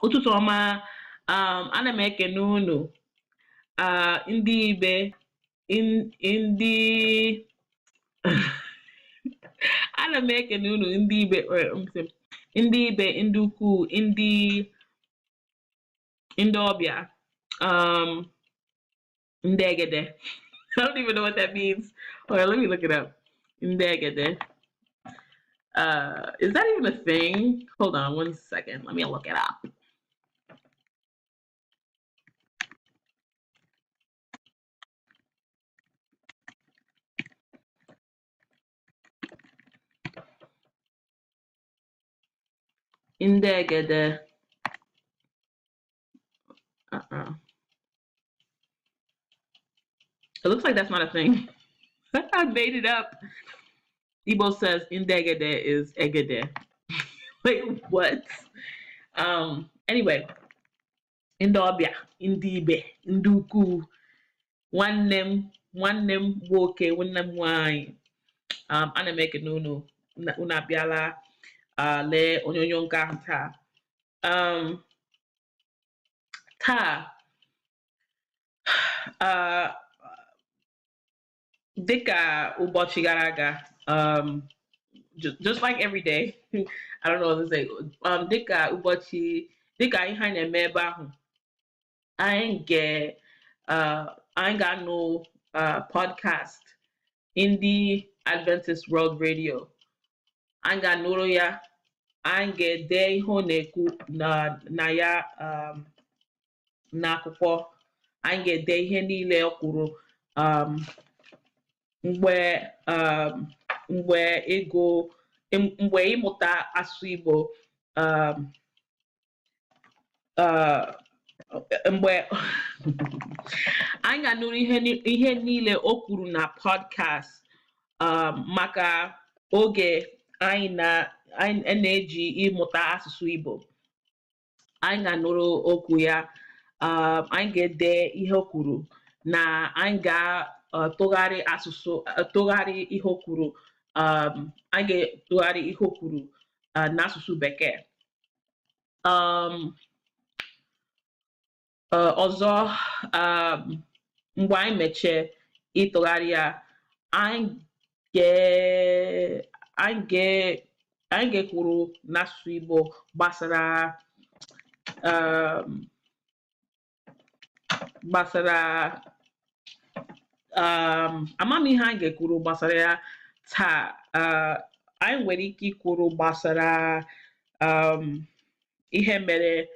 Ụtụtụ ọma, ana m ekene unu, ndị Igbe, ndị ana m ekene unu ndị Igbe, ndị Igbe, ndị ukwu, ndị ọbịa, ndị egede. I don't even know what that means. Okay, let me look it up. Ndị egede. Is that even a thing? Hold on one second. Let me look it up. Indegede. It looks like that's not a thing. I made it up. Igbo says indegede is egede. Wait, what? Anyway, indobia, indibe, nduku, nwannem, woke, nwannem nwanyị. Ana m ekene unu abịala lee onyonyo nke ahụ taa. Taa dịka ụbọchị gara aga, just like every day. I don't know what to say. Dịka ụbọchị, dịka ihe anyị na-eme ebe ahụ, anyị ga-anụ podcast Indie Adventist World Radio. Anyị ga-anụrụ ya, anyị ga-ede ihe ọ na-ekwu na ya n'akwụkwọ. Anyị ga-ede ihe niile ọ kwuru mgbe ịmụta asụsụ Igbo, mgbe anyị ga-anụrụ ihe niile o kwuru na podcast maka oge anyị na-eji ịmụta asụsụ Igbo. Anyị ga-anụrụ okwu ya, anyị ga-ede ihe o kwuru, na anyị ga-atụgharị tụgharị ihe o kwuru. Anyị ga-etụgharị ihe o kwuru n'asụsụ Bekee. Ọzọ, mgbe anyị mechie ịtụgharị ya, anyị ga-ekwuru n'asụsụ Igbo gbasara amamihe anyị ga-ekwuru gbasara ya taa. Anyị nwere ike ikwuru gbasara ihe mere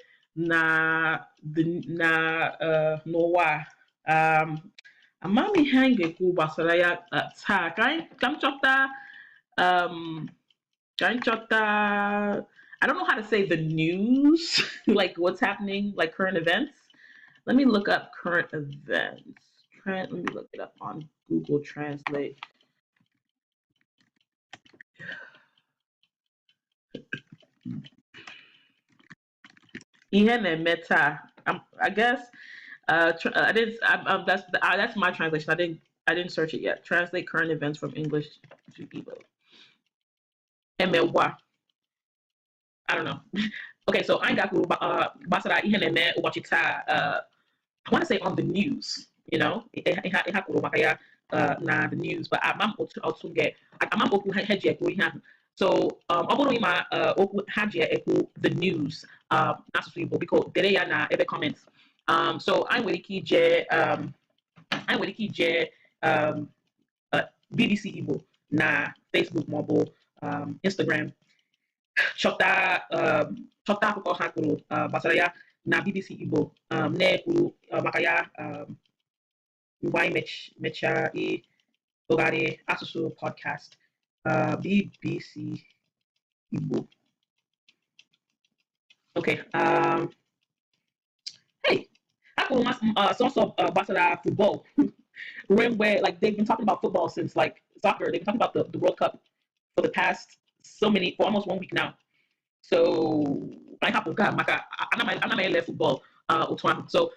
n'ụwa. Amamihe anyị ga-ekwu gbasara ya taa, ka m chọta I don't know how to say the news, like what's happening, like current events. Let me look up current events. Let me look it up on Google Translate. Ihe na-eme taa. I guess I didn't. That's my translation. I didn't search it yet. Translate current events from English to Igbo. Emewa. I don't know. Okay, so I got gbasara ihe na-eme ụbọchị taa. I want to say on the news, you know, ha kwuru maka ya na the news, but amam otu get amam okwu ha ji ekwu ihe ahụ. So ọ bụrụ ịma okwu ha ji ekwu the news n'asụsụ Igbo, biko dere ya na ebe comments. So anyị nwere ike ije BBC Igbo na Facebook maọbụ Instagram, chọta akụkọ ha kwuru gbasara ya na BBC Igbo, na-ekwuru maka ya mgbe anyị mechaa ịtụgharị asụsụ podcast BBC Igbo. Okay. Hey, I could some gbasara football. Remember, like they've been talking about football since like soccer. They've been talking about the World Cup for the past for almost 1 week now. So I have maka ana m football otu ahụ. So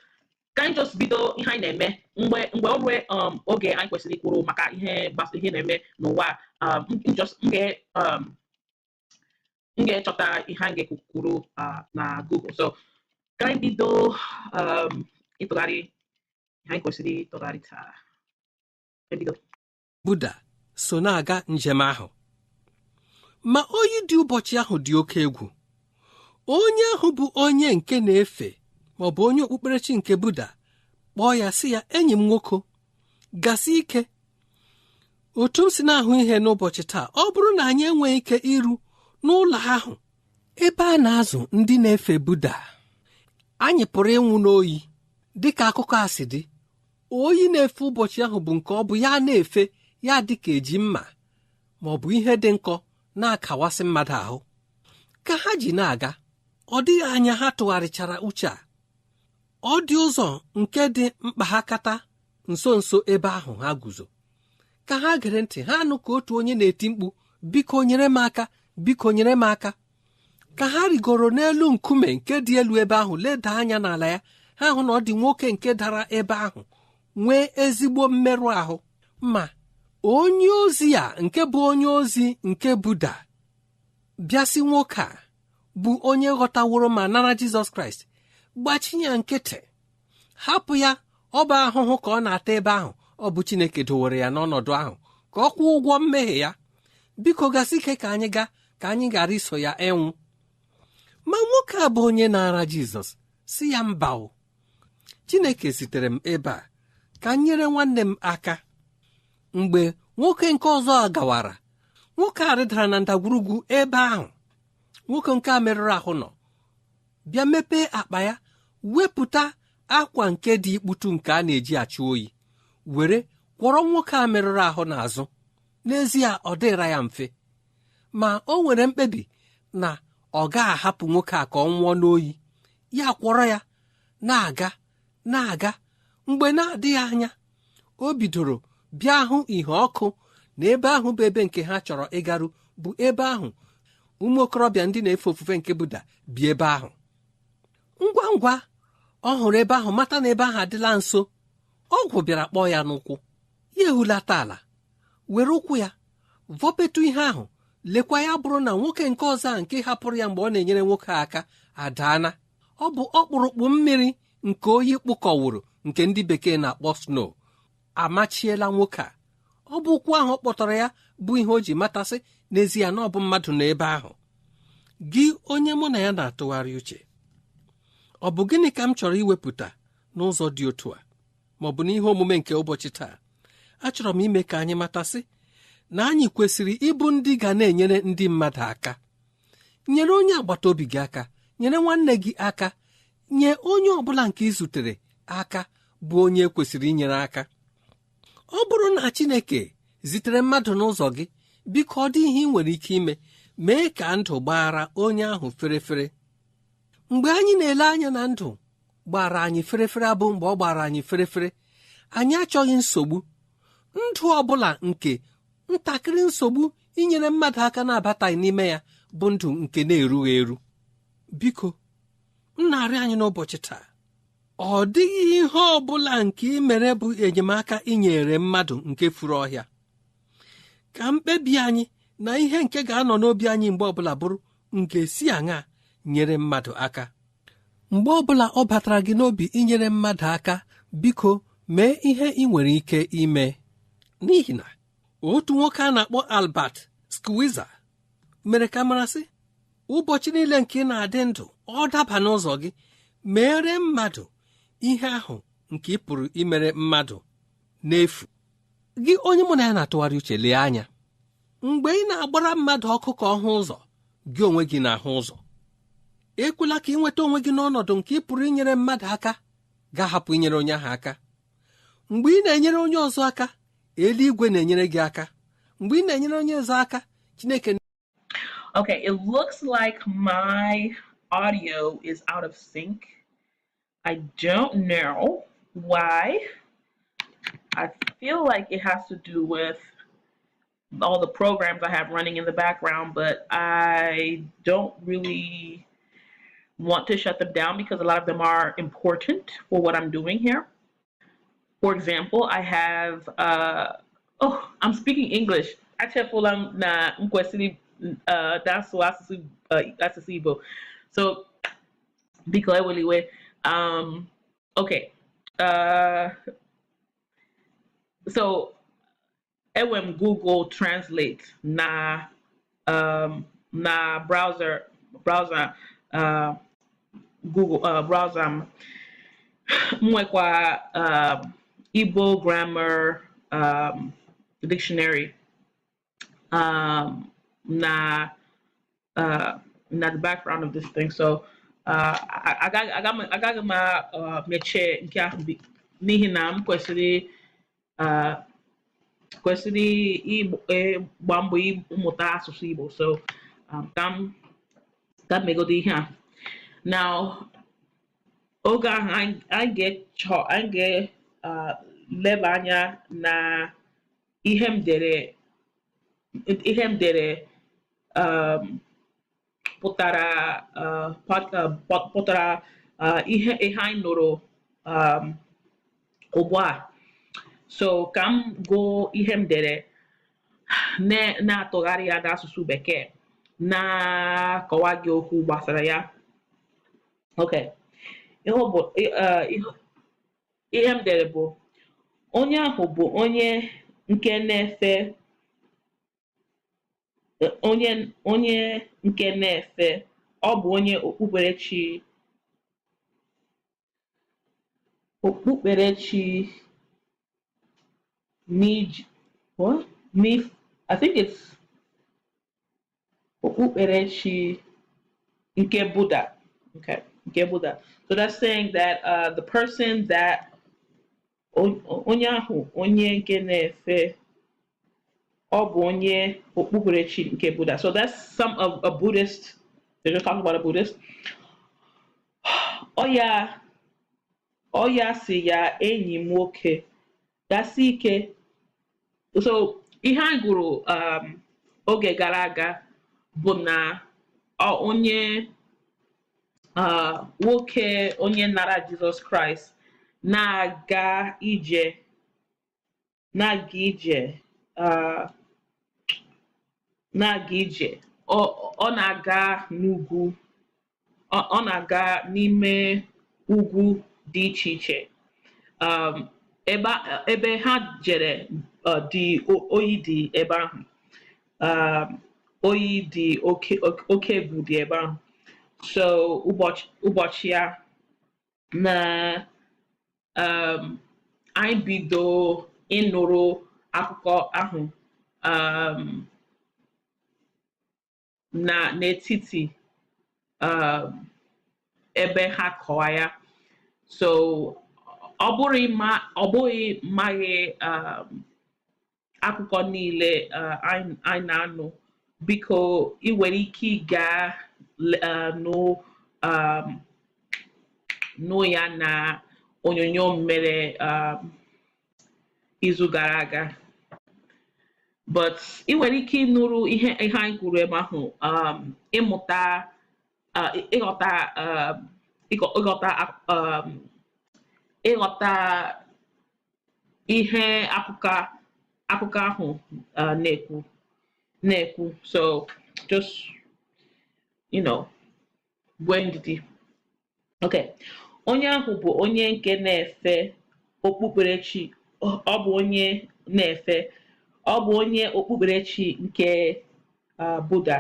ka anyị just bido ihe anyị na-eme mgbe o rue oge anyị kwesịrị ikwuru maka ihe na-eme n'ụwa. M ga-echọta ihe anyị ga-ekwuru na Google. So ka anyị bido ịtụgharị anyị kwesịrị ịtụgharị taa. Ebido. Buddha so na-aga njem ahụ, ma oyi dị ụbọchị ahụ dị oke egwu. Onye ahụ bụ onye nke na-efe ma ọ bụ onye okpukperechi nke Buddha kpọọ ya sị ya, enyi m nwoke, gasi ike. Otu m si na-ahụ ihe n'ụbọchị taa, ọ bụrụ na anyị enweghị ike iru n'ụlọ ahụ ebe a na-azụ ndị na-efe Buddha, anyị pụrụ ịnwụ n'oyi. Dịka akụkọ a si dị, oyi na-efe ụbọchị ahụ bụ nke ọ bụ ya na-efe ya dịka eji mma ma ọ bụ ihe dị nkọ na-akawasị mmadụ ahụ. Ka ha ji na-aga, ọ dịghị anya ha tụgharịchara uche a. Ọ dị ụzọ nke dị mkpa ha kata nso nso ebe ahụ ha guzo. Ka ha gere ntị, ha nụ ka otu onye na-eti mkpu, biko nyere m aka, biko nyere m aka. Ka ha rigoro n'elu nkume nke dị elu ebe ahụ, leda anya n'ala ya, ha hụ na ọ dị nwoke nke dara ebe ahụ nwee ezigbo mmerụ ahụ. Ma onye ozi a nke bụ onye ozi nke Buddha bịasị nwoke a bụ onye ghọtaworo ma nara Jizọs Kraịst, gbachi ya nkịtị, hapụ ya. Ọ bụ ahụhụ ka ọ na-ata ebe ahụ. Ọ bụ Chineke dowere ya n'ọnọdụ ahụ ka ọ kwụọ ụgwọ mmehie ya. Biko gasi ike ka anyị gaa, ka anyị ghara iso ya enwu. Ma nwoke a bụ onye na-ara Jizọs si ya, mba o, Chineke zitere m ebe a ka m nyere nwanne m aka. Mgbe nwoke nke ọzọ a gawara, nwoke a rịdara na ndagwurugwu ebe ahụ nwoke nke a merụrụ ahụ nọ, bịa mepee akpa ya, wepụta akwa nke dị ikputu nke a na-eji achụ oyi, were kwọrọ nwoke a merụrụ ahụ n'azụ. N'ezie, ọ dịra ya mfe, ma o nwere mkpebi na ọ ga-ahapụ nwoke a ka ọ nwụọ n'oyi. Ya kwọrọ ya na-aga na-aga. Mgbe na-adịghị anya, o bidoro bịa hụ ihe ọkụ, na ebe ahụ bụ ebe nke ha chọrọ ịgaru, bụ ebe ahụ ụmụ okorobịa ndị na-efe ofufe nke Buddha bi ebe ahụ. Ngwa ngwa ọ hụrụ ebe ahụ, mata na ebe ahụ adịla nso, ọgwụ bịara kpọọ ya n'ụkwụ. Ya ehulata ala, were ụkwụ ya vọpetụ ihe ahụ. Lekwa ya bụrụ na nwoke nke ọzọ a nke hapụrụ ya mgbe ọ na-enyere nwoke aka adaana. Ọ bụ ọkpụrụkpụ mmiri nke oyi kpụkọwụrụ, nke ndị bekee na-akpọ snow, amachiela nwoke a. Ọ bụ ụkwụ ahụ ọ kpọtara ya bụ ihe o ji matasị n'ezie na ọ bụ mmadụ nọ ebe ahụ. Gị onye mụ na ya na-atụgharị uche, ọ bụ gịnị ka m chọrọ iwepụta n'ụzọ dị otu a, maọbụ n'ihe omume nke ụbọchị taa? Achọrọ m ime ka anyị matasị na anyị kwesịrị ịbụ ndị ga na-enyere ndị mmadụ aka. Nyere onye agbata obi gị aka, nyere nwanne gị aka, nye onye ọbụla nke ị zutere aka bụ onye kwesịrị inyere aka. Ọ bụrụ na Chineke zitere mmadụ n'ụzọ gị, biko ọ dị ihe ị nwere ike ime, mee ka ndụ gbara onye ahụ ferefere. Mgbe anyị na-ele anya na ndụ gbara anyị ferefere, abụ mgbe ọ gbara anyị ferefere, anyị achọghị nsogbu. Ndụ ọbụla nke ntakịrị nsogbu inyere mmadụ aka na-abataghị n'ime ya bụ ndụ nke na-erughị eru. Biko, m na-arịọ anyị n'ụbọchị taa, ọ dịghị ihe ọbụla nke ị mere bụ enyemaka inyere mmadụ nke furu ọhịa. Ka mkpebi anyị na ihe nke ga-anọ n'obi anyị mgbe ọbụla bụrụ nke si aṅa nyere mmadụ aka. Mgbe ọbụla ọ batara gị n'obi inyere mmadụ aka, biko mee ihe ị nwere ike ime. N'ihi na otu nwoke a na-akpọ Albert Schweitzer mere ka marasị, ụbọchị niile nke ị na-adị ndụ, ọ daba n'ụzọ gị, mere mmadụ ihe ahụ nke ị pụrụ imere mmadụ n'efu. Gị onye mụ na ya na-atụgharị uche, lee anya. Mgbe ị na-agbara mmadụ ọkụ ka ọ hụ ụzọ, gị onwe gị na-ahụ ụzọ. Ekwela ka ị nweta onwe gị n'ọnọdụ nke ị pụrụ inyere mmadụ aka, ga-ahapụ inyere onye ahụ aka. Mgbe ị na-enyere onye ọzọ aka, eluigwe na-enyere gị aka. Mgbe ị na-enyere onye ọzọ aka, Chineke. Okay, it looks like my audio is out of sync. I don't know why. I feel like it has to do with all the programs I have running in the background, but I don't really want to shut them down because a lot of them are important for what I'm doing here. For example, I have, I'm speaking English. Achefulam na nkwesịrị asụsụ Igbo. So biko eweliwe. Okay. Uh, so ewem Google Translate na browser uh, Google browser nwekwa Igbo grammar dictionary na na the background of this thing. So agaghị m mechie nke ahụ n'ihi na m uh, kwesịrị ịgba mbọ ịmụta asụsụ Igbo. So ka m megodo ihe a. Now oge ahụ anyị ga-leba anya na ihe m dere pụtara ihe anyị nụrụ ugbu a. So ka m gụọ ihe m dere na-atụgharị ya n'asụsụ Bekee na-akọwa gị okwu gbasara ya. Okay. Ihe m dere bụ onye ahụ bụ onye nke na-efe ọ bụ onye okpukperechi what? I think it's okpukperechi nke Buddha. Okay, nke Buddha. So that's saying that the person that onye ahụ onye nke na-efe ọ bụ onye okpukperechi nke Buddha. So that's some of a Buddhist. They're just talking about a Buddhist. Ọ ya si ya enyi m nwoke gasi ike. So ihe anyị gụrụ oge gara aga bụ na onye nwoke onye nara Jizọs Kraịst na-aga ije ọ na-aga n'ugwu, ọ na-aga n'ime ugwu dị iche iche. Ebe ha jere dị oyi dị ebe ahụ. Oyi dị oke egwu dị ebe ahụ. So ụbọchị ya na anyị bido ịnụrụ akụkọ ahụ n'etiti ebe ha kọwa ya. So ọ bụghị maghị akụkọ niile anyị na-anụ, biko ị nwere ike ịga nụ ya na onyonyo mere izu gara aga. But ị nwere ike ịnụrụ ihe anyị kwuru ebe ahụ, ịmụta ịghọta ihe akụkọ ahụ na-ekwu. So just nwee ndidi. Okay. Onye ahụ bụ onye nke na-efe okpukperechi ọ bụ onye okpukperechi nke Buddha.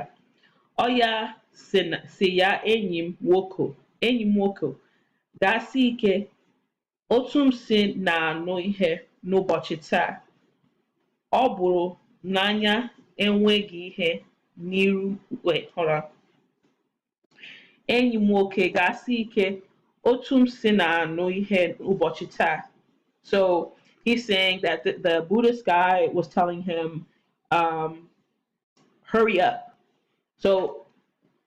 Ọ ya si ya enyi m nwoke gasi ike. Otu m si na-anụ ihe n'ụbọchị taa, ọ bụrụ n'anya enweghị ihe n'iru hụra. Enyi m nwoke gasi ike. Otu m si na-anụ ihe ụbọchị taa. So he's saying that the Buddhist guy was telling him, hurry up. So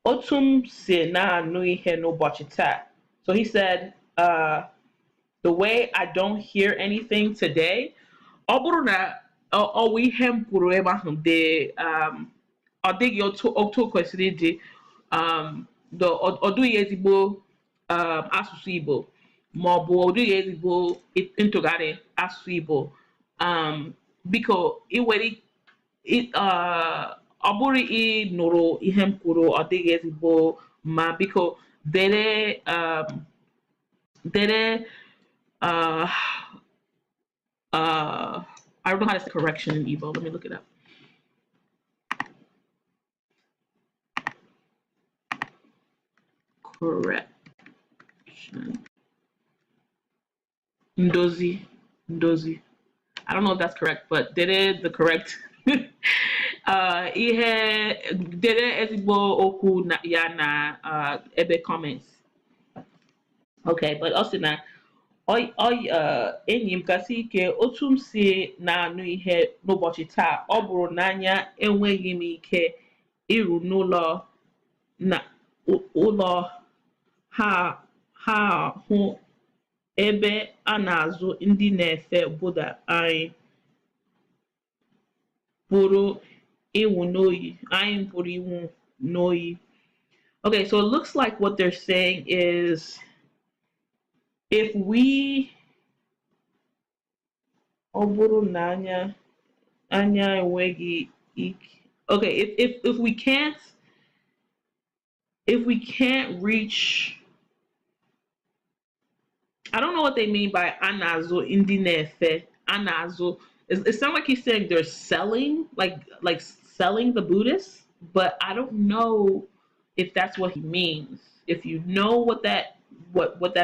otu m si na-anụ ihe n'ụbọchị taa. So he said, the way I don't hear anything today, ọ bụrụ na ọwụ ihe m kwuru ebe ahụ ọ dịghị otu o kwesịrị ịdị, ọ dụghị ezigbo asụsụ Igbo, ma ọ bụ ọ dụghị ezigbo ntụgharị asụsụ Igbo, biko ị nwere ọ bụrụ ị nụrụ ihe m kwuru ọ dịghị ezigbo ma biko Dere dere uh I don't know how to say correction in Igbo. Let me look it up. Correction. Ndozi. Ndozi. I don't know if that's correct, but dere the correct ihe dere ezigbo okwu ya na ebe comments. Okay, but also na enyi m kasị ike otu m si na-anụ ihe n'ụbọchị taa ọ bụrụ n'anya enweghị m ike iru n'ụlọ na ụlọ ha ha hụ ebe a na-azụ ndị na-efe Buddha anyị pụrụ ịnwụ n'oyi. Okay, so it looks like what they're saying is if we ọ bụrụ na anya enweghị ike. Okay, if we can't reach, I don't know what they mean by anazo indinefe anazo. It sounds like he's saying they're selling, like selling the Buddhists, but I don't know if that's what he means. If you know what that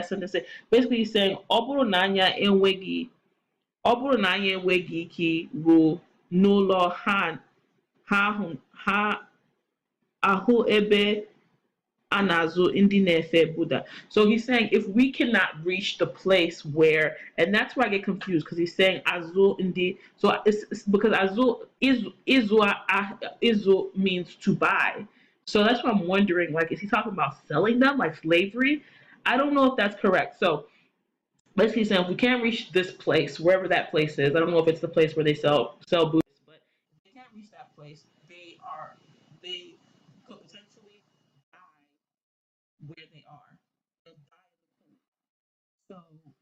sentence is, basically he's saying oburu nanya enwegi ike ruo n'ụlọ ha ahụ ebe anazo ndị na-efe Buddha. So he's saying if we cannot reach the place where, and that's why I get confused because he's saying azu indi. So it's because azu izu means to buy. So that's why I'm wondering, like, is he talking about selling them, like slavery? I don't know if that's correct. So basically saying if we can't reach this place, wherever that place is, I don't know if it's the place where they sell Buddhists, but if they can't reach that place, they could potentially die where they are. They'll die in the pool. So and it says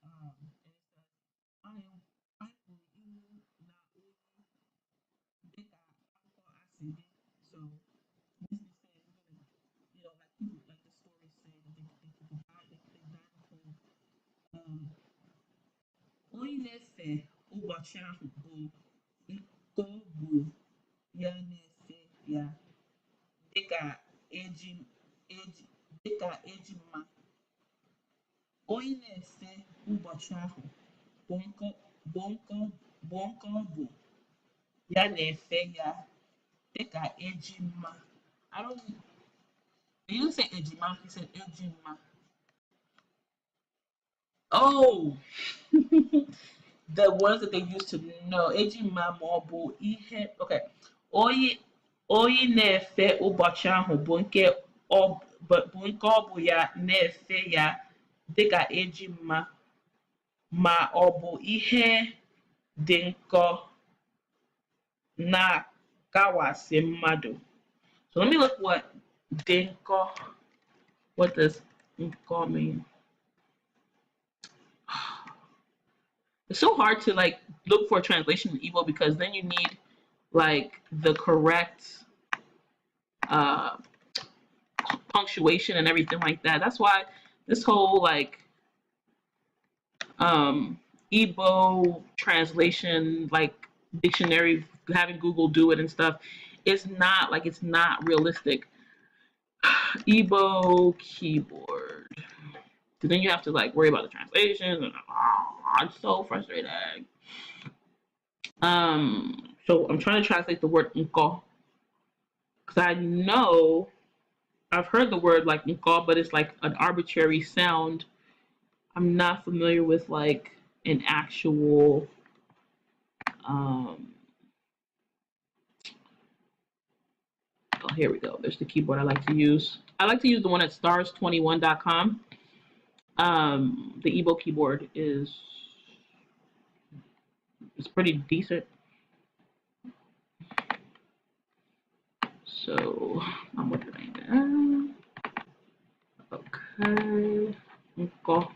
I am na deka acid. So this is saying like people, like the stories say that they died in the pool. Onye na-efe ụbọchị ahụ bụ nke ọ bụ ya na-efe ya dịka ejima. Onye na-efe ụbọchị ahụ bụ nke ọ bụ ya na-efe ya dịka ejima. I don't. He didn't say ejima. He said ejima. Oh. The ones that they used to know. Ejima maọbụ ihe. Okay. Onye na-efe ụbọchị ahụ bụ nke ọ bụ ya na-efe ya dịka ejima ma ọ bụ ihe dị nkọ na-akawasị mmadụ. So let me look what dị nkọ. What does nkọ mean? It's so hard to like look for a translation in Igbo because then you need like the correct punctuation and everything like that. That's why this whole like Igbo translation, like dictionary, having Google do it and stuff, it's not realistic. Igbo keyboard. Because then you have to like worry about the translation and it's so frustrating. So I'm trying to translate the word nko. Because I know I've heard the word like nko, but it's like an arbitrary sound. I'm not familiar with like an actual oh, here we go. There's the keyboard I like to use. I like to use the one at stars21.com. The Igbo keyboard is pretty decent. So I'm looking at that. Okay. Go.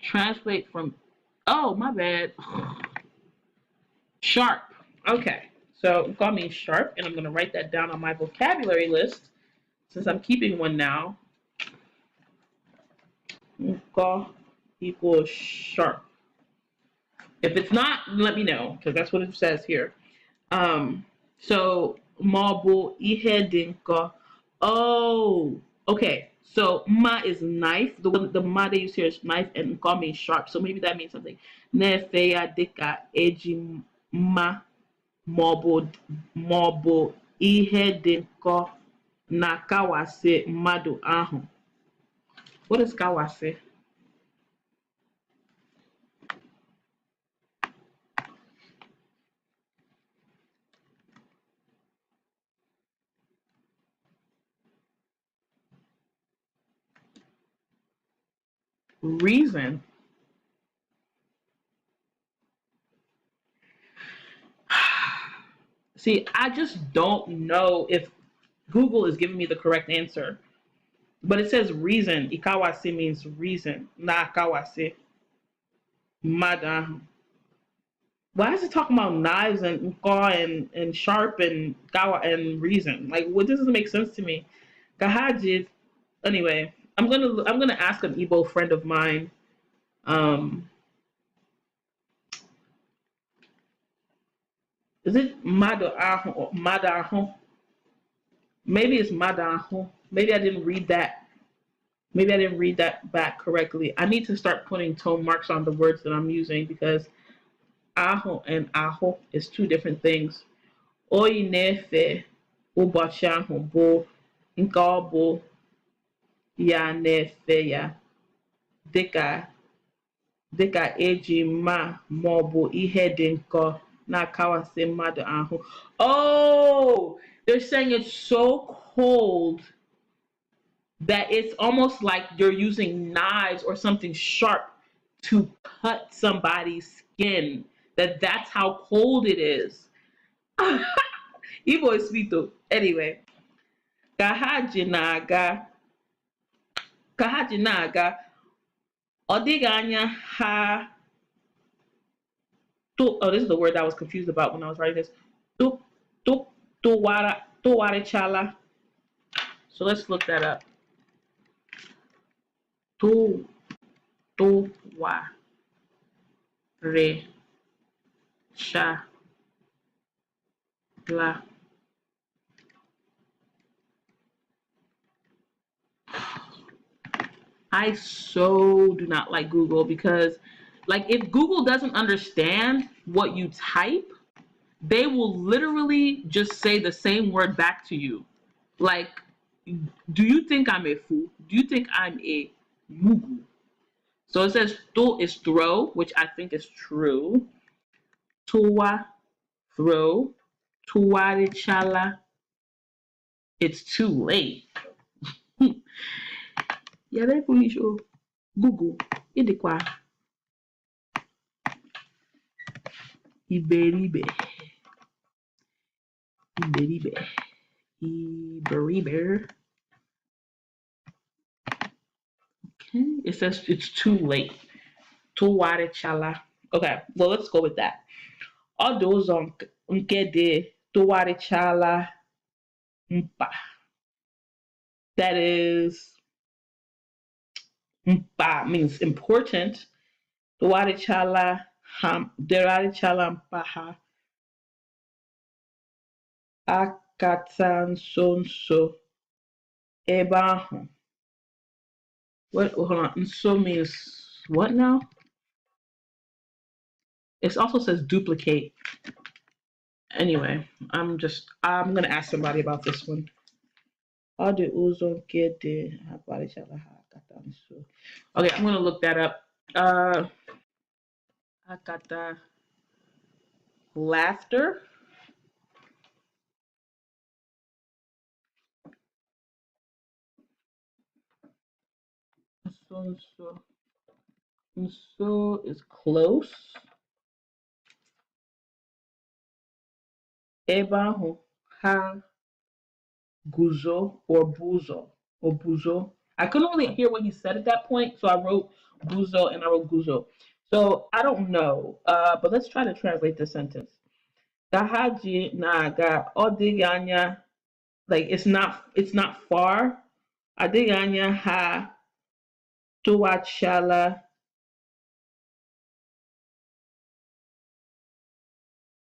Translate from. Oh, my bad. Sharp. Okay. So call me sharp, and I'm going to write that down on my vocabulary list since I'm keeping one now, nko equals sharp. If it's not, let me know because that's what it says here. So marble ihe dinko. Oh, okay. So ma is knife. The ma they use here is knife, and nko means sharp. So maybe that means something. Nefeya dika eji ma maọbụ ihe dị nkọ na kawasị mmadụ ahụ. What is kawasị? Reason. See, I just don't know if Google is giving me the correct answer. But it says reason. Ikawasi means reason. Na kawasi. Mada. Why is it talking about knives and and sharp and kawa and reason? Like, what doesn't make sense to me? Kahajid. Anyway, I'm gonna ask an Igbo friend of mine. Um, is it Madaho or Madaho? Maybe it's Madaho. Maybe I didn't read that. Maybe I didn't read that back correctly. I need to start putting tone marks on the words that I'm using because aho and aho is two different things. Oyi nefe ụbọchị ahụ bụ nke ọ bụ ya nefe ya dịka dịka eji ma maọbụ ihe dị nkọ na-akawasị mmadụ ahụ. Oh, they're saying it's so cold that it's almost like you're using knives or something sharp to cut somebody's skin. That's how cold it is. Igbo is sweet though. Anyway, ka ha ji na-aga ka ha ji na-aga, ọ dịghị anya ha oh, this is the word I was confused about when I was writing this. Tu tu tuwarichala. So let's look that up. Tu tuwarichala. I so do not like Google because, like, if Google doesn't understand what you type, they will literally just say the same word back to you. Like, do you think I'm a fool? Do you think I'm a mugu? So it says to is throw, which I think is true. Tuwa, throw. Tuwarichala, it's too late. Yeah, they foolish. Google. Idikwa. Iberibe. Iberibe. Iberibe. Okay. It says it's too late. Tuwarichala. Okay, well, let's go with that. All those on nkede tuwarichala mpa. That is mpa means important. Tuwarichala derarichala mpaha akatansonso ebe ahụ. What? Hold on. Nso means what now? It also says duplicate. Anyway, I'm gonna ask somebody about this one. Okay, I'm gonna look that up. Akata laughter. So is close. Ebahu ha guzo or buzo. I couldn't really hear what he said at that point, so I wrote buzo and I wrote guzo. So I don't know, but let's try to translate the sentence. Kahaji naga odiganya like it's not far. Adiganya ha tuachala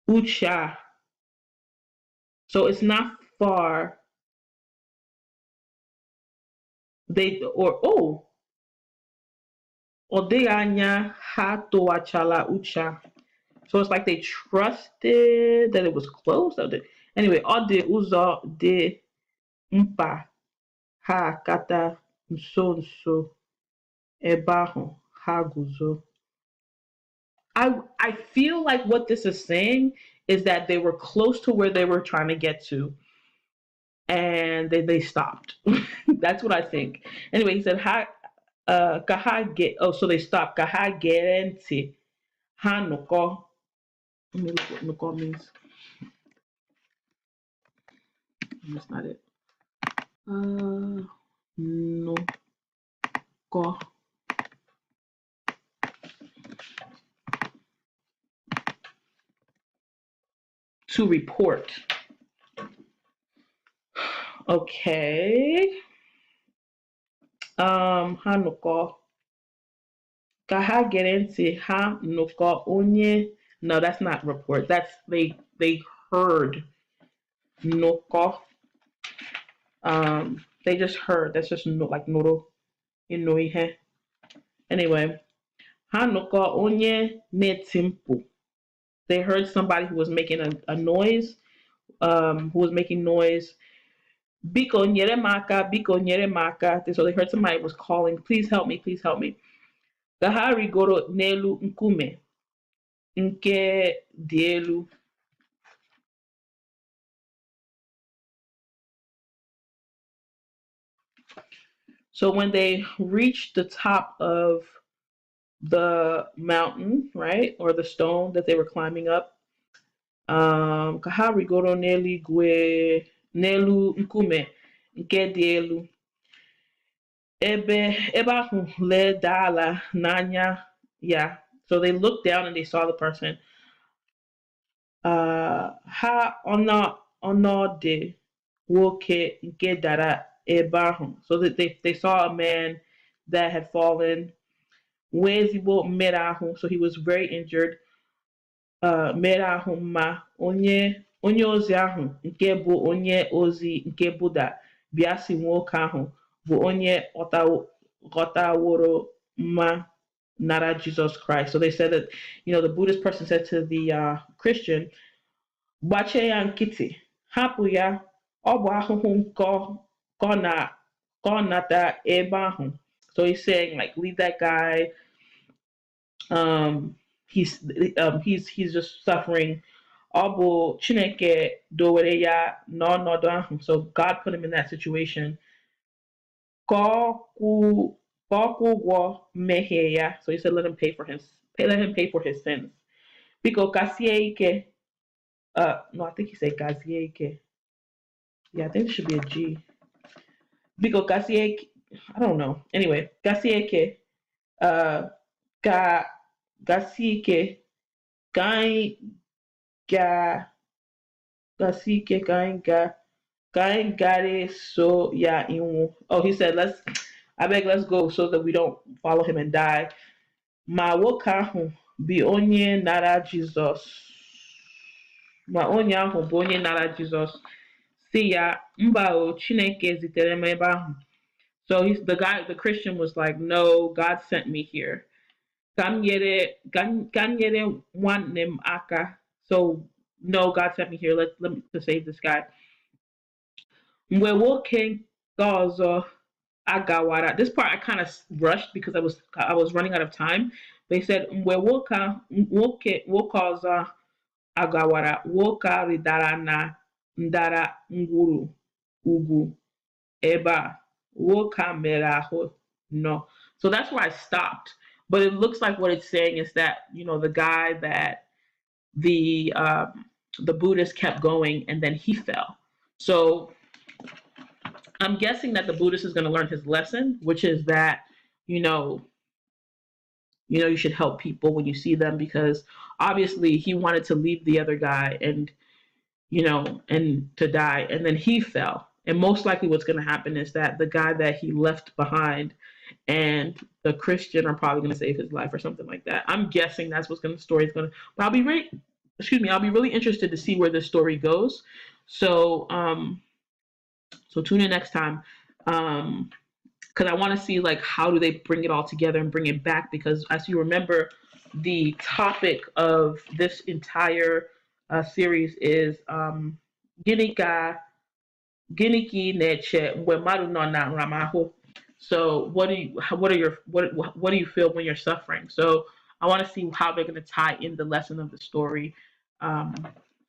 ucha. So it's not far. They or oh Odiganya ha tuachala ucha. So it's like they trusted that it was close. Anyway, ode uzo de mpa ha kata nso nso ebe ahụ ha guzo. I feel like what this is saying is that they were close to where they were trying to get to, and they stopped. That's what I think. Anyway, he said ha kaha get oh so they stopped. Kaha gerenti ha nuko. Let me look what nuko means. That's not it. Nuko to report. Okay. Ha nuko. Kaha gerenti ha nuko onye. No, that's not report. That's they heard nuko. They just heard. That's just no, like noro inoihe. Anyway, ha nuko onye netimpu. They heard somebody who was making a noise. Who was making noise. Biko nyere maka, biko nyere maka. So they heard somebody was calling, please help me, please help me. Gaha rigoro nelu nkume nke dielu. So when they reached the top of the mountain, right, or the stone that they were climbing up, kaha rigoro nelu nkume nke dielu. Ebe ahụ leda ala n'anya ya. So they looked down and they saw the person. Ha ọnọdụ nwoke nke dara ebe ahụ. So that they saw a man that had fallen. Nwee ezigbo mmerụ ahụ. So he was very injured. Mmerụ ahụ ma onye ozi ahụ nke bụ onye ozi nke Buddha bịa si nwoke ahụ bụ onye ghọtaworo mma nara Jesus Christ. So they said that, the Buddhist person said to the Christian, gbachie ya nkịtị, hapụ ya, ọ bụ ahụhụ ka ọ nata ebe ahụ. So he's saying, like, leave that guy. He's just suffering. Ọ bụ Chineke dowere ya n'ọnọdụ ahụ. So God put him in that situation. Ka ọ kwụ ụgwọ mmehie ya. So he said, let him pay for his sins. Biko kasie ike. No, I think he said kasie ike. Yeah, I think it should be a G. Biko kasie ike. I don't know. Anyway, kasie ike. Kasie ike. Kasie ike. Kain gare so ya inwu. Oh, he said, let's go so that we don't follow him and die. Ma nwoke ahụ bi onye nara Jizọs. Ma onye ahụ bụ onye nara Jizọs. Si ya, mba o, Chineke zitere m ebe ahụ. So the Christian was like, no, God sent me here. Ka m nyere nwanne m aka. So no, God sent me here. Let me to save this guy. Mgbe nwoke nke ọzọ agawara. This part I kind of rushed because I was running out of time. They said mgbe nwoke ọzọ agawara, nwoke rịdara na ndara ngwuru ugwu ebe a, nwoke mere ahụ no. So that's where I stopped. But it looks like what it's saying is that, the guy that the Buddhist kept going and then he fell. So I'm guessing that the Buddhist is going to learn his lesson, which is that, you should help people when you see them, because obviously he wanted to leave the other guy and to die, and then he fell. And most likely what's going to happen is that the guy that he left behind and the Christian are probably going to save his life or something like that. I'm guessing that's what's going to story is going to. But I'll be really interested to see where this story goes. So so tune in next time. Because I want to see like how do they bring it all together and bring it back, because as you remember, the topic of this entire series is Ginika Giniki Neche Wemaru no na Ramaho. So what do you feel when you're suffering? So I want to see how they're going to tie in the lesson of the story. Um,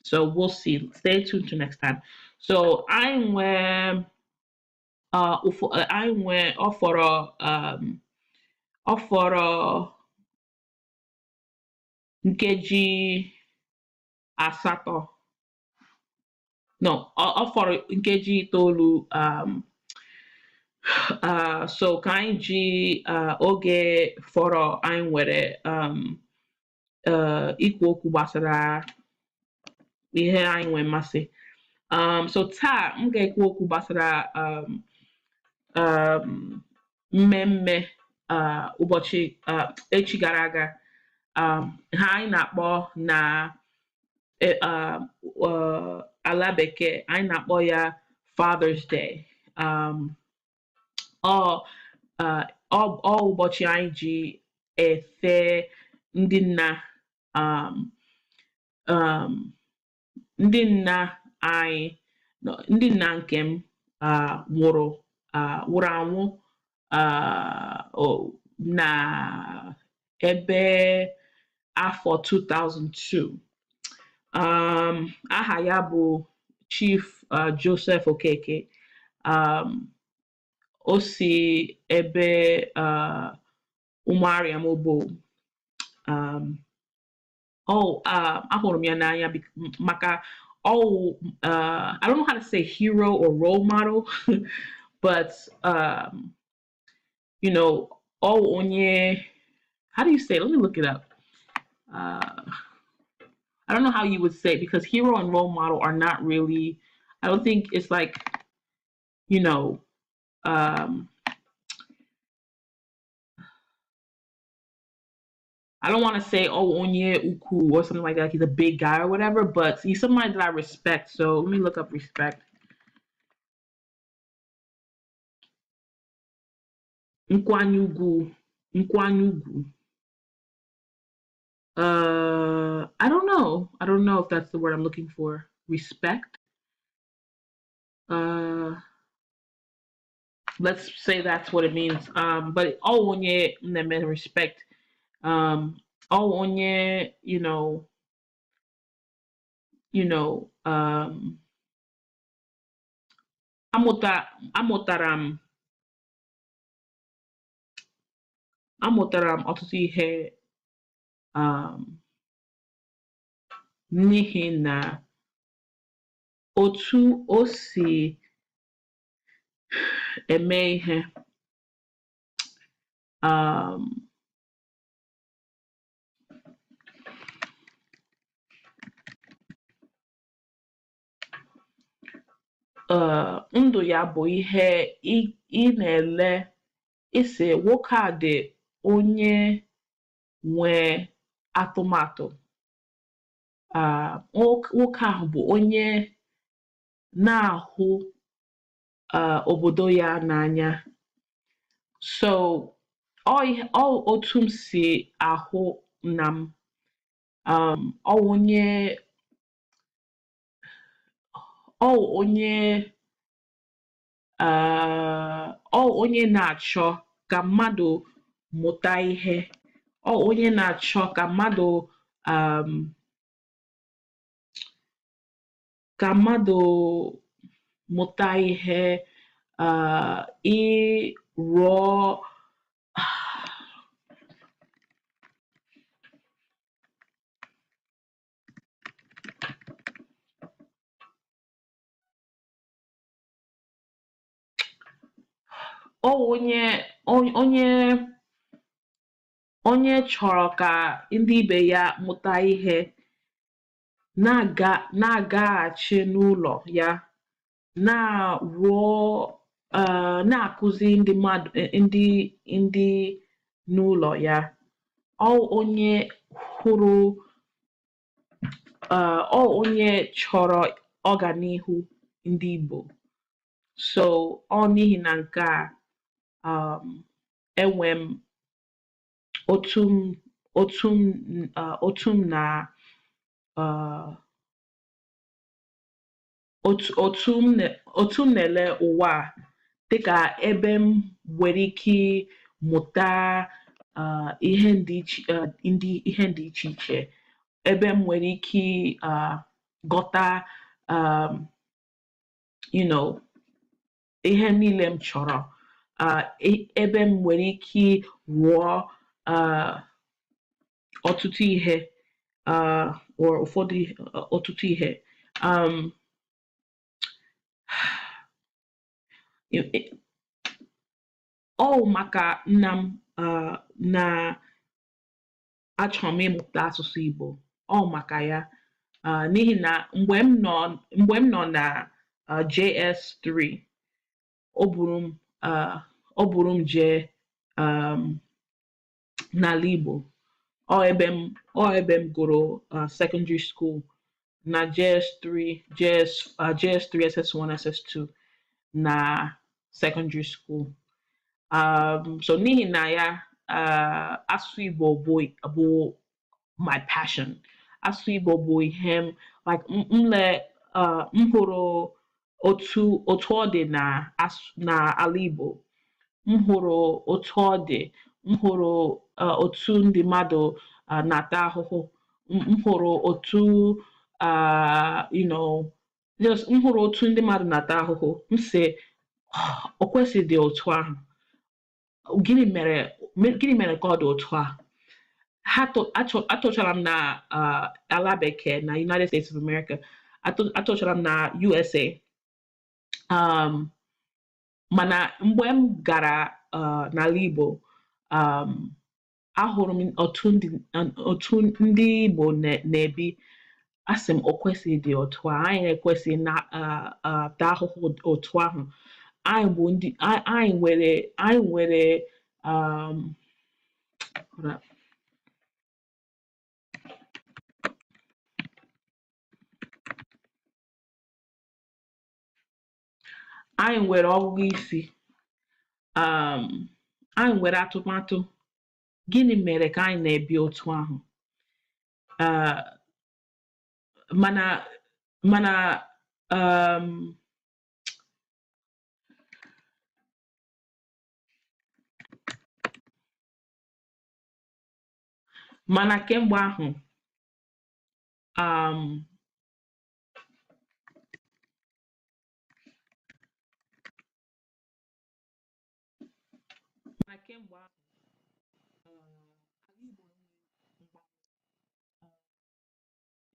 so we'll see. Stay tuned to next time. So I went ọ fọrọ nkeji asatọ no ọ fọrọ nkeji itoolu so ka anyị ji oge fọrọ anyị nwere ikwu okwu gbasara ihe anyị nwee mmasị. So taa m ga-ekwu okwu gbasara mmemme ụbọchị echi gara aga, ha anyị na-akpọ na ala bekee anyị na-akpọ ya Father's Day. Ọ ụbọchị anyị ji efe ndị nna ndị nna anyị ndị nna nke m nwụrụ anwụ na ebe afọ 2002. Aha ya bụ Chief Joseph Okeke. O si ebe Ụmụariam Obo. Ahụrụ m ya n'anya maka I don't know how to say hero or role model, but you know, onye, how do you say it? Let me look it up. I don't know how you would say it, because hero and role model are not really, I don't think it's like, you know, I don't want to say onye uku or something like that. He's a big guy or whatever, but he's somebody that I respect. So let me look up respect. Nkwanye ugwu. I don't know. I don't know if that's the word I'm looking for. Respect. Let's say that's what it means. But onye respect. Onye, amụtara m ọtụtụ ihe n'ihi na otu o si eme ihe. Ndụ ya bụ ihe ị na-ele isi nwoke a dị onye nwe atụmatụ. Nwoke ahụ bụ onye na-ahụ obodo ya n'anya. So otu m si ahụ nna m, onye na-achọ ka mmadụ mụta ihe. Onye na-achọ ka mmadụ mụta ihe, ịrụọ onye chọrọ ka ndị ibe ya mụta ihe na-agaghachi n'ụlọ ya na-rụọ na-akụzi ndị mmadụ ndị n'ụlọ ya. Ọ onye hụrụ ọ onye chọrọ ọganihu ndị Igbo. So ọ n'ihi na nke a enwe m otu m na otu m na-ele ụwa dịka ebe m nwere ike mụta ihe dị iche iche, ebe m nwere ike ghọta ihe niile m chọrọ, ebe m nwere ike rụọ ọtụtụ ihe ọtụtụ ihe. Ọ maka nna m na-achọ m ịmụta asụsụ Igbo. Ọ maka ya, n'ihi na mgbe m nọ na JS3, ọ buru m jee n'ala Igbo. Ọ ebe m gụrụ secondary school na JS3 SS1 SS2 na secondary school. So n'ihi na ya, asụsụ Igbo bụ my passion. Asụsụ Igbo bụ ihe m hụrụ otu ọ dị n'ala Igbo. M hụrụ otu ọ dị. M hụrụ otu ndị mmadụ na-ata ahụhụ. M hụrụ otu m hụrụ otu ndị mmadụ na-ata ahụhụ. M sị, o kwesịghị dị otu ahụ. Gịnị mere ka ọ dị otu a? Atụchara m na ala bekee na United States of America. Atụchara m na USA. Mana mgbe m gara n'ala Igbo, ahụrụ m otu ndị Igbo na-ebi. Asị m, o kwesịghị dị otu a. Anyị ekwesịghị na-ata ahụhụ otu ahụ. Anyị nwere ọgụgụ isi. Anyị nwere atụmatụ. Gịnị mere ka anyị na-ebi otu ahụ? Mana kemgbe ahụ,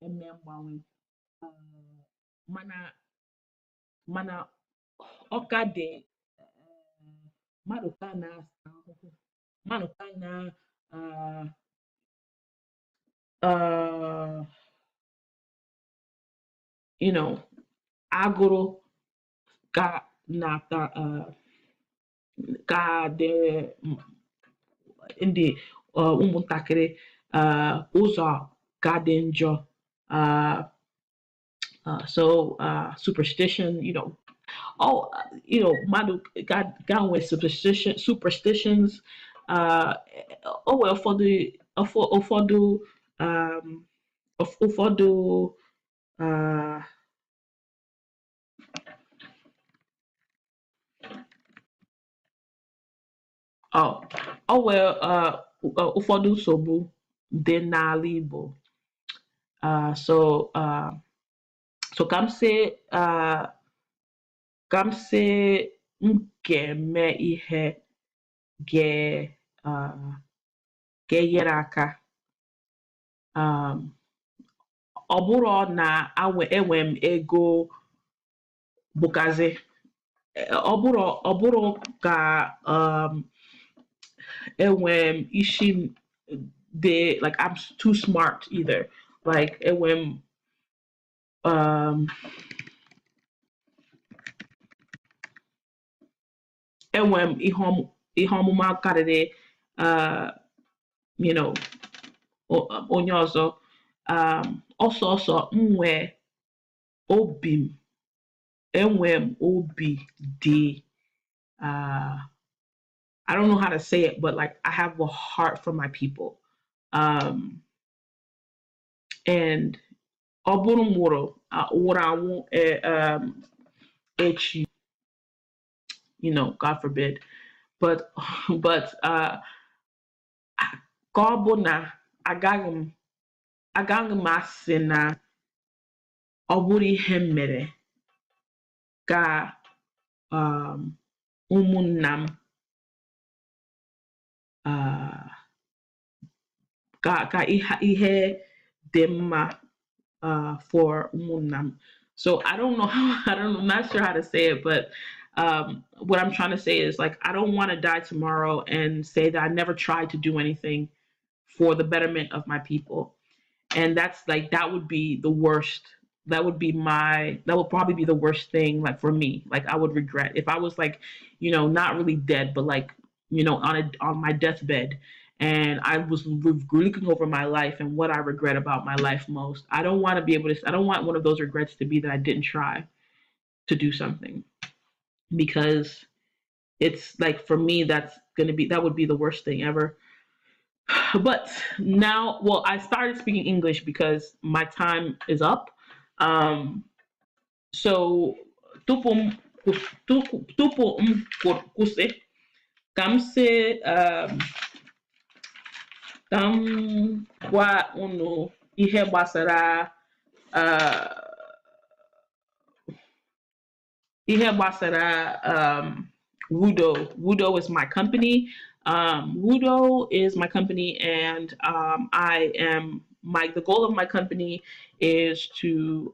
eme mgbanwe, mana ọ ka dị mmadụ ka na-asa ahụhụ, mmadụ ka na agụrụ ka na-ata ka dị ndị ụmụntakịrị, ụzọ ka dị njọ. So superstition, mmadụ ga nwee superstitions. O nwere ụfọdụ ụfọdụ nsogbu dị n'ala Igbo. So ka m m ga-eme ihe ga-enyere aka. Ọ bụrụ na enwe m ego bụkazi, ọ bụrụ ka enwe m isi dị, like I'm too smart either. Like enwe m enwere m ihe ọmụma karịrị you know, onye ọzọ. Ọsọsọ nwee obi m, enwee m obi dị, I don't know how to say it, but like I have a heart for my people. And ọ bụrụ m nwụrụ anwụ echi, you know, God forbid, but ka ọ bụ na agaghị m asị na ọ bụrụ ihe m mere ka ụmụnna m ka ihe dị mma for ụmụnna m. So I don't know how, I'm not sure how to say it, but what I'm trying to say is like, I don't want to die tomorrow and say that I never tried to do anything for the betterment of my people. And that's like, that would be the worst. That would probably be the worst thing, like for me. Like I would regret if I was like, you know, not really dead, but like, you know, on my deathbed, and I was looking over my life and what I regret about my life most. I don't want to be able to. I don't want one of those regrets to be that I didn't try to do something, because it's like, for me, that would be the worst thing ever. But now, well, I started speaking English because my time is up. So tupu m kwụsị, ka m sị, ka m gwa unu ihe gbasara Wudo. Wudo is my company. Wudo is my company, and the goal of my company is to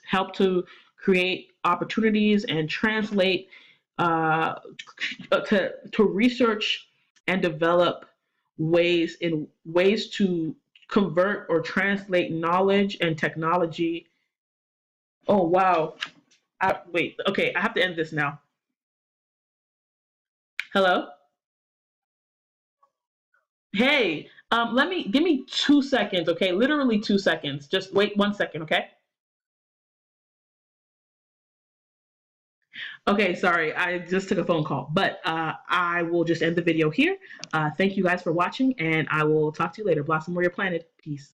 help to create opportunities and translate, to research and develop ways to convert or translate knowledge and technology. Oh wow. Wait, okay, I have to end this now. Hello? Hey, give me 2 seconds, okay? Literally 2 seconds. Just wait 1 second, okay? Okay, sorry, I just took a phone call, but I will just end the video here. Thank you guys for watching, and I will talk to you later. Blossom where you're planted. Peace.